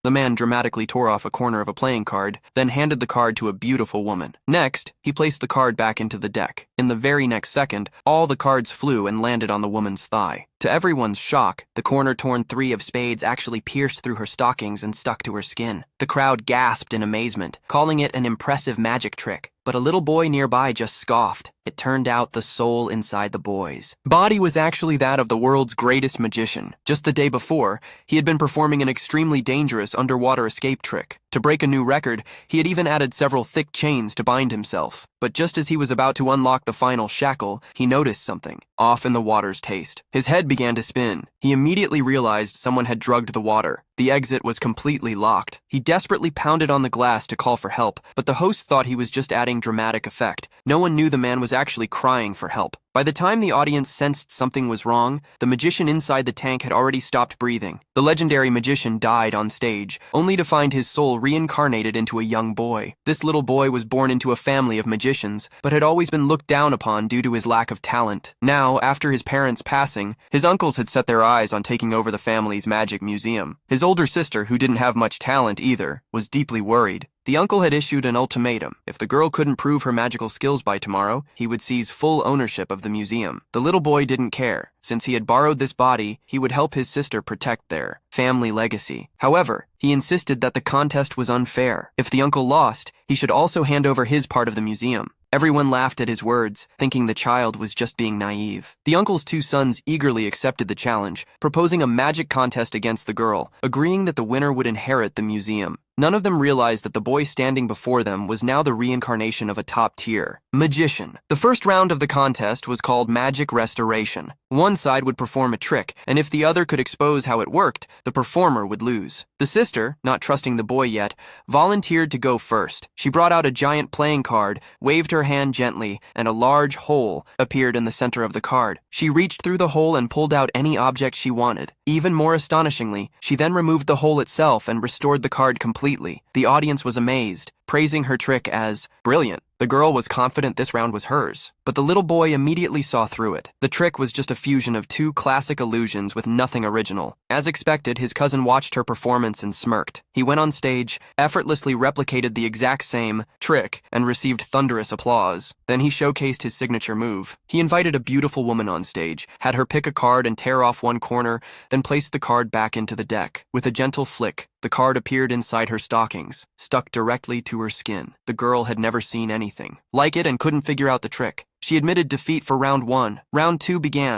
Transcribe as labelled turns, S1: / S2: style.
S1: The man dramatically tore off a corner of a playing card, then handed the card to a beautiful woman. Next, he placed the card back into the deck. In the very next second, all the cards flew and landed on the woman's thigh. To everyone's shock, the corner-torn 3 of spades actually pierced through her stockings and stuck to her skin. The crowd gasped in amazement, calling it an impressive magic trick. But a little boy nearby just scoffed. It turned out the soul inside the boy's body was actually that of the world's greatest magician. Just the day before, he had been performing an extremely dangerous underwater escape trick. To break a new record, he had even added several thick chains to bind himself. But just as he was about to unlock the final shackle, he noticed something off in the water's taste. His head began to spin. He immediately realized someone had drugged the water. The exit was completely locked. He desperately pounded on the glass to call for help, but the host thought he was just adding dramatic effect. No one knew the man was actually crying for help. By the time the audience sensed something was wrong, the magician inside the tank had already stopped breathing. The legendary magician died on stage, only to find his soul reincarnated into a young boy. This little boy was born into a family of magicians, but had always been looked down upon due to his lack of talent. Now, after his parents' passing, his uncles had set their eyes on taking over the family's magic museum. His older sister, who didn't have much talent either, was deeply worried. The uncle had issued an ultimatum. If the girl couldn't prove her magical skills by tomorrow, he would seize full ownership of the museum. The little boy didn't care. Since he had borrowed this body, he would help his sister protect their family legacy. However, he insisted that the contest was unfair. If the uncle lost, he should also hand over his part of the museum. Everyone laughed at his words, thinking the child was just being naive. The uncle's 2 sons eagerly accepted the challenge, proposing a magic contest against the girl, agreeing that the winner would inherit the museum. None of them realized that the boy standing before them was now the reincarnation of a top-tier magician. The first round of the contest was called Magic Restoration. One side would perform a trick, and if the other could expose how it worked, the performer would lose. The sister, not trusting the boy yet, volunteered to go first. She brought out a giant playing card, waved her hand gently, and a large hole appeared in the center of the card. She reached through the hole and pulled out any object she wanted. Even more astonishingly, she then removed the hole itself and restored the card completely. The audience was amazed, praising her trick as brilliant. The girl was confident this round was hers, but the little boy immediately saw through it. The trick was just a fusion of 2 classic illusions with nothing original. As expected, his cousin watched her performance and smirked. He went on stage, effortlessly replicated the exact same trick, and received thunderous applause. Then he showcased his signature move. He invited a beautiful woman on stage, had her pick a card and tear off one corner, then placed the card back into the deck. With a gentle flick, the card appeared inside her stockings, stuck directly to her skin. The girl had never seen anything like it and couldn't figure out the trick. She admitted defeat for round 1. Round 2 began.